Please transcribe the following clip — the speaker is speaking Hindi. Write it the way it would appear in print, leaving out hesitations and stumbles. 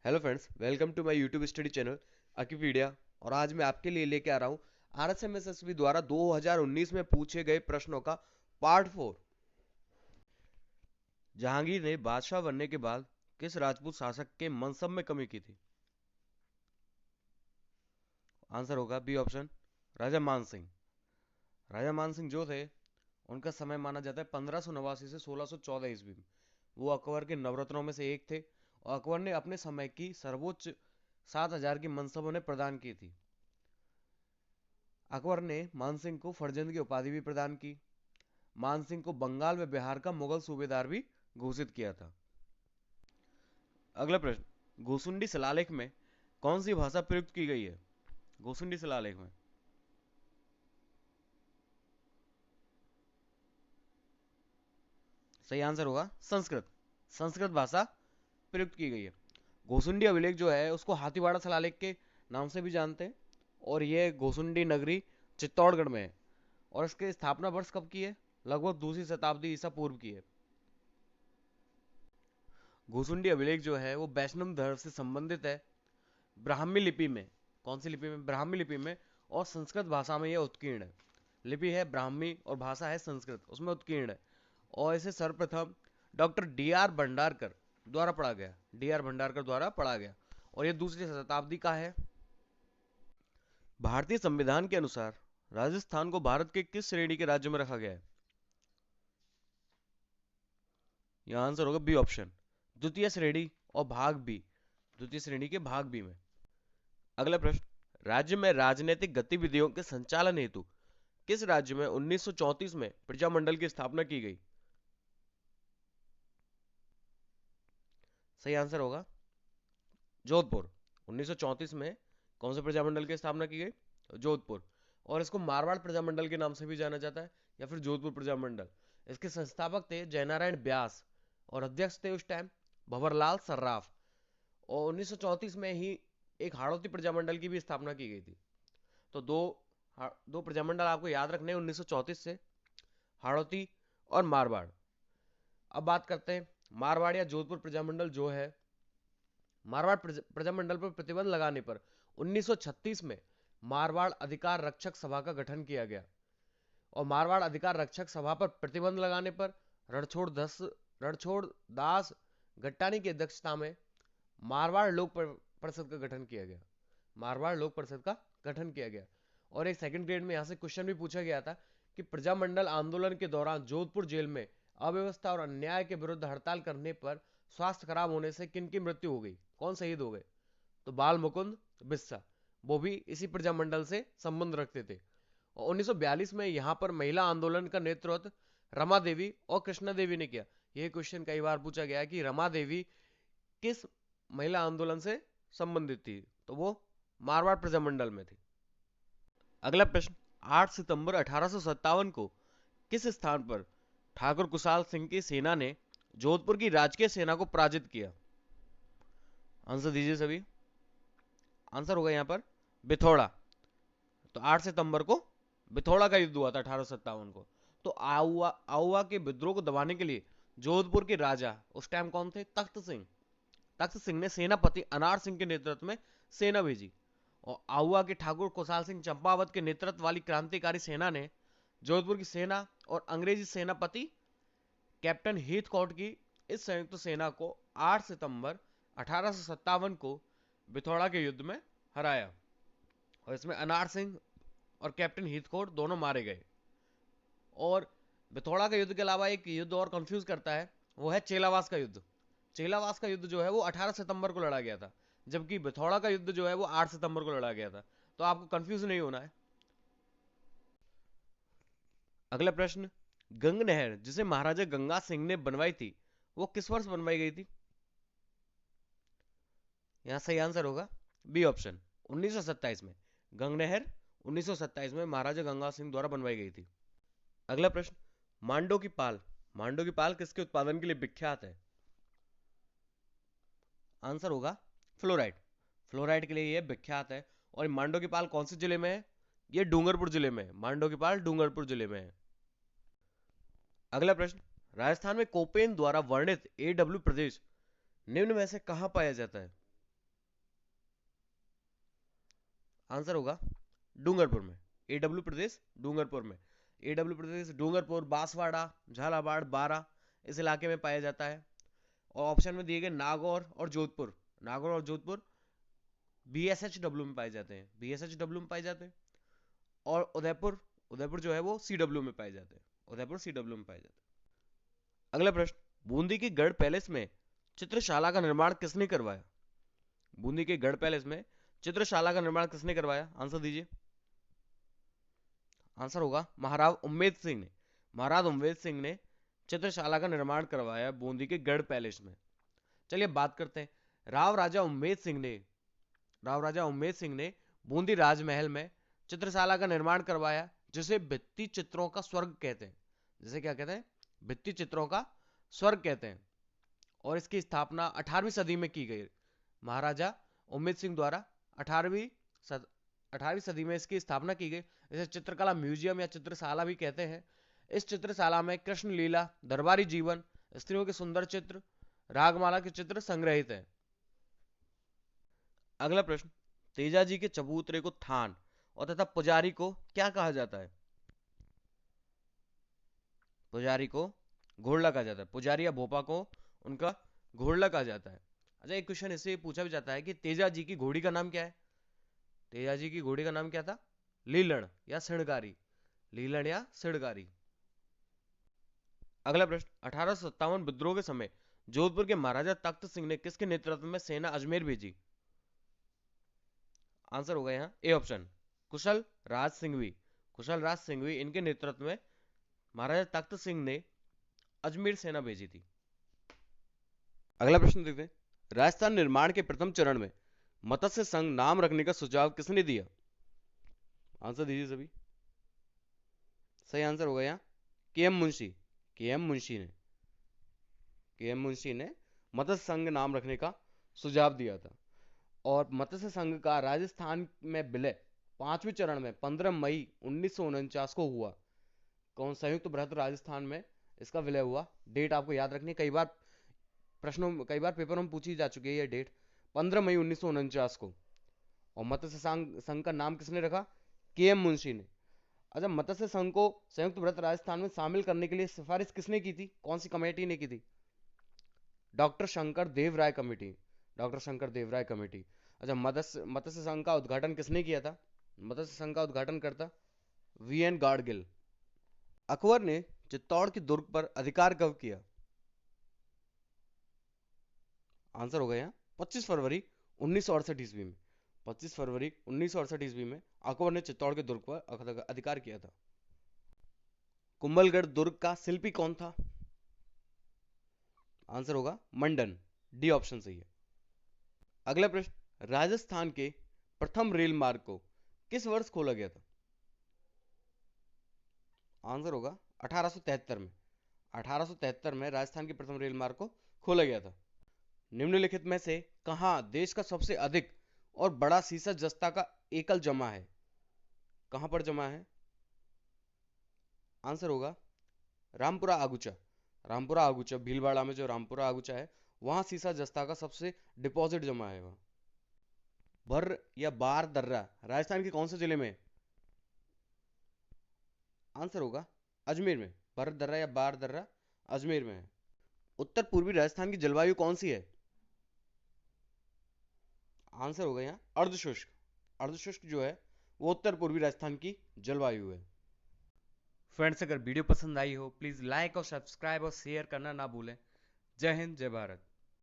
Hello friends, welcome to my YouTube study channel Akipedia. और आज मैं आपके लिए लेके आ रहा हूँ आरएसएमएसएसबी द्वारा 2019 में पूछे गए प्रश्नों का पार्ट 4। जहांगीर ने बादशाह बनने के बाद किस राजपूत शासक के मनसब में कमी की थी? आंसर होगा बी ऑप्शन, राजा मान सिंह। राजा मान सिंह जो थे, उनका समय माना जाता है 1589 से 1614 ईस्वी में। वो अकबर के नवरत्नों में से एक थे और अकबर ने अपने समय की सर्वोच्च 7000 की मनसब उन्हें प्रदान की थी। अकबर ने मानसिंह को फरजंद की उपाधि भी प्रदान की। मानसिंह को बंगाल व बिहार का मुगल सूबेदार भी घोषित किया था। अगला प्रश्न, गोसुंडी शिलालेख में कौन सी भाषा प्रयुक्त की गई है? गोसुंडी शिलालेख में सही आंसर होगा संस्कृत। संस्कृत भाषा प्रयुक्त की गई है। गोसुंडी अभिलेख जो है उसको हाथीवाड़ा शिलालेख के नाम से भी जानते हैं। और यह गोसुंडी नगरी चित्तौड़गढ़ में है। और इसके स्थापना वर्ष कब की है? लगभग दूसरी शताब्दी ईसा पूर्व की है। गोसुंडी अभिलेख जो है वो वैष्णव धर्म से संबंधित है। ब्राह्मी लिपि में, कौन सी लिपि में? ब्राह्मी लिपि में। और संस्कृत भाषा में यह उत्कीर्ण है। लिपि है ब्राह्मी और भाषा है संस्कृत, उसमें उत्कीर्ण है। और इसे सर्वप्रथम डॉक्टर डी आर भंडारकर द्वारा पढ़ा गया। डी आर भंडारकर द्वारा पढ़ा गया और यह दूसरी शताब्दी का है। भारतीय संविधान के अनुसार राजस्थान को भारत के किस श्रेणी के राज्य में रखा गया है? यह आंसर होगा बी ऑप्शन, द्वितीय श्रेणी और भाग बी। द्वितीय श्रेणी के भाग बी में। अगला प्रश्न, राज्य में राजनीतिक गतिविधियों के संचालन हेतु किस राज्य में 1934 में प्रजामंडल की स्थापना की गई? सही आंसर होगा जोधपुर। 1934 में कौन से प्रजामंडल की स्थापना की गई? जोधपुर। और इसको मारवाड़ प्रजामंडल के नाम से भी जाना जाता है या फिर जोधपुर प्रजामंडल। इसके संस्थापक थे जयनारायण व्यास और अध्यक्ष थे उस टाइम भंवरलाल सर्राफ। और 1934 में ही एक हाड़ौती प्रजामंडल की भी स्थापना की गई थी। तो दो प्रजामंडल आपको याद रखने हैं 1934 से, हाड़ौती और मारवाड़। अब बात करते हैं मारवाड़ या जोधपुर प्रजामंडल जो है। मारवाड़ प्रजामंडल पर प्रतिबंध लगाने पर 1936 में मारवाड़ अधिकार रक्षक सभा का गठन किया गया। और मारवाड़ अधिकार रक्षक सभा पर प्रतिबंध लगाने पर रणछोड़ दास गट्टानी की अध्यक्षता में मारवाड़ लोक परिषद का गठन किया गया। मारवाड़ लोक परिषद का गठन किया गया। और एक सेकंड ग्रेड में यहां से क्वेश्चन भी पूछा गया था कि प्रजामंडल आंदोलन के दौरान जोधपुर जेल में अव्यवस्था और अन्याय के विरुद्ध हड़ताल करने पर स्वास्थ्य खराब होने से किन की मृत्यु हो गई? कौन शहीद हो गए? तो बाल मुकुंद बिस्सा, वो भी इसी प्रजामंडल से संबंध रखते थे। और 1942 में यहां पर महिला आंदोलन का नेतृत्व रमा देवी और कृष्णा देवी ने किया। यह क्वेश्चन कई बार पूछा गया कि रमा देवी किस महिला आंदोलन से संबंधित थी? तो वो मारवाड़ प्रजामंडल में थी। अगला प्रश्न, 8 सितंबर 1857 को किस स्थान पर ठाकुर कुशाल सिंह की सेना ने जोधपुर की राजकीय सेना को पराजित किया? आंसर दीजिए सभी। आंसर होगा यहां पर बिथोड़ा। तो 8 सितंबर को बिथोड़ा का युद्ध हुआ था 1857 को। तो आउआ आउआ के विद्रोह को दबाने के लिए जोधपुर के राजा उस टाइम कौन थे? तख्त सिंह। तख्त सिंह ने सेनापति अनार सिंह के नेतृत्व में सेना भेजी। और आउआ के ठाकुर कुशाल सिंह चंपावत के नेतृत्व वाली क्रांतिकारी सेना ने जोधपुर की सेना और अंग्रेजी सेनापति कैप्टन हीथकॉट की इस संयुक्त सेना को 8 सितंबर 1857 को बिथौड़ा के युद्ध में हराया। और इसमें अनार सिंह और कैप्टन हीथकॉट दोनों मारे गए। और बिथौड़ा के युद्ध के अलावा एक युद्ध और कंफ्यूज करता है, वो है चेलावास का युद्ध। चेलावास का युद्ध जो है वो 18 सितंबर को लड़ा गया था, जबकि बिथौड़ा का युद्ध जो है वो 8 सितंबर को लड़ा गया था। तो आपको कंफ्यूज नहीं होना है। अगला प्रश्न, गंग नहर जिसे महाराजा गंगा सिंह ने बनवाई थी वो किस वर्ष बनवाई गई थी? यहां सही आंसर होगा बी ऑप्शन, 1927 में। गंग नहर 1927 में महाराजा गंगा सिंह द्वारा बनवाई गई थी। अगला प्रश्न, मांडो की पाल। मांडो की पाल किसके उत्पादन के लिए विख्यात है? आंसर होगा फ्लोराइड। फ्लोराइड के लिए यह विख्यात है। और मांडो की पाल कौन से जिले में है? यह डूंगरपुर जिले में है। मांडो की पाल डूंगरपुर जिले में है। अगला प्रश्न, राजस्थान में कोपेन द्वारा वर्णित एडब्ल्यू प्रदेश निम्न में से कहां पाया जाता है? आंसर होगा डूंगरपुर में। एडब्ल्यू प्रदेश डूंगरपुर में। एडब्ल्यू प्रदेश डूंगरपुर, बांसवाड़ा, झालावाड़, बारा इस इलाके में पाया जाता है। और ऑप्शन में दिए गए नागौर और जोधपुर, नागौर और जोधपुर BSHW में पाए जाते हैं, BSHW में पाए जाते हैं। और उदयपुर, उदयपुर जो है वो CW में पाए जाते हैं, उदयपुर CW में पाए जाते हैं। अगला प्रश्न, बूंदी की गढ़ पैलेस में चित्रशाला का निर्माण किसने करवाया? बूंदी के गढ़ पैलेस में चित्रशाला का निर्माण किसने करवाया? आंसर दीजिए। आंसर होगा महाराज उम्मेद सिंह ने। महाराज उम्मेद सिंह ने चित्रशाला का निर्माण करवाया बूंदी के गढ़ पैलेस में। चलिए बात करते हैं, राव राजा उम्मेद सिंह ने, राव राजा उम्मेद सिंह ने बूंदी राजमहल में चित्रशाला का निर्माण करवाया, जिसे भित्ति चित्रों का स्वर्ग कहते हैं। जिसे क्या कहते हैं? भित्ति चित्रों का स्वर्ग कहते हैं। और इसकी स्थापना 18वीं सदी में की गई। महाराजा उम्मेद सिंह द्वारा 18वीं सदी में इसकी स्थापना की गई। इसे चित्रकला म्यूजियम या चित्रशाला भी कहते हैं। इस चित्रशाला में कृष्ण लीला, दरबारी जीवन, स्त्रियों के सुंदर चित्र, रागमाला के चित्र संग्रहित हैं। अगला प्रश्न, तेजाजी के चबूतरे को थान और तथा पुजारी को क्या कहा जाता है? पुजारी को घोड़ला कहा जाता है। पुजारी या भोपा को उनका घोड़ला कहा जाता है। अच्छा, एक क्वेश्चन इससे पूछा भी जाता है कि तेजाजी की घोड़ी का नाम क्या है? तेजाजी की घोड़ी का नाम क्या था? लीलण या सिणगारी। लीलण या सिणगारी। अगला प्रश्न, 1857 विद्रोह के समय जोधपुर के महाराजा तख्त सिंह ने किसके नेतृत्व में सेना अजमेर भेजी? आंसर होगा यहाँ ए ऑप्शन, कुशल राज सिंघवी। कुशल राज सिंघवी इनके नेतृत्व में महाराजा तख्त सिंह ने अजमेर सेना भेजी थी। अगला प्रश्न देखते हैं, राजस्थान निर्माण के प्रथम चरण में मत्स्य संघ नाम रखने का सुझाव किसने दिया? आंसर दीजिए सभी। सही आंसर होगा यहाँ KM मुंशी। KM मुंशी ने, KM मुंशी ने मत्स्य संघ नाम रखने का सुझाव दिया था। और मत्स्य संघ का राजस्थान में विलय 5वें चरण में 15 मई 1949 को हुआ। कौन? संयुक्त बृहद राजस्थान में इसका विलय हुआ। डेट आपको याद रखनी, कई बार पेपरों में पूछी जा चुकी है ये डेट, 15 मई 1949 को। और मत्स्य संघ का नाम किसने रखा? KM मुंशी ने। अच्छा, मत्स्य संघ को संयुक्त बृहद राजस्थान में शामिल करने के लिए सिफारिश किसने की थी? कौन सी कमेटी ने की थी? डॉक्टर शंकर देव राय कमेटी। डॉक्टर शंकर देव राय कमेटी। अच्छा, मत्स्य संघ का उद्घाटन किसने किया था? मत्स्य संघ का उद्घाटन करता VN गाडगिल। अकबर ने चित्तौड़ के दुर्ग पर अधिकार कब किया? आंसर हो गया यहाँ 25 फरवरी 1968 ईस्वी में। 25 फरवरी 1968 ईस्वी में अकबर ने चित्तौड़ के दुर्ग पर अधिकार किया था। कुंभलगढ़ दुर्ग का शिल्पी कौन था? आंसर होगा मंडन। डी ऑप्शन सही है। अगला प्रश्न, राजस्थान के प्रथम रेल मार्ग को किस वर्ष खोला गया था? आंसर होगा 1873 में। 1873 में राजस्थान के प्रथम रेल मार्ग को खोला गया था। निम्नलिखित में से कहां देश का सबसे अधिक और बड़ा सीसा जस्ता का एकल जमा है? कहां पर जमा है? आंसर होगा रामपुरा आगुचा। रामपुरा आगुचा, भीलवाड़ा में जो रामपुरा आगुचा है वहां सीसा जस्ता का सबसे डिपॉजिट जमा है वहां। भर या बार दर्रा राजस्थान के कौन से जिले में? आंसर होगा अजमेर में। भर दर्रा या बार दर्रा अजमेर में है। उत्तर पूर्वी राजस्थान की जलवायु कौन सी है? आंसर होगा यहाँ अर्धशुष्क। अर्धशुष्क जो है वो उत्तर पूर्वी राजस्थान की जलवायु है। फ्रेंड्स, अगर वीडियो पसंद आई हो प्लीज लाइक और सब्सक्राइब और शेयर करना ना भूलें। जय हिंद, जय भारत।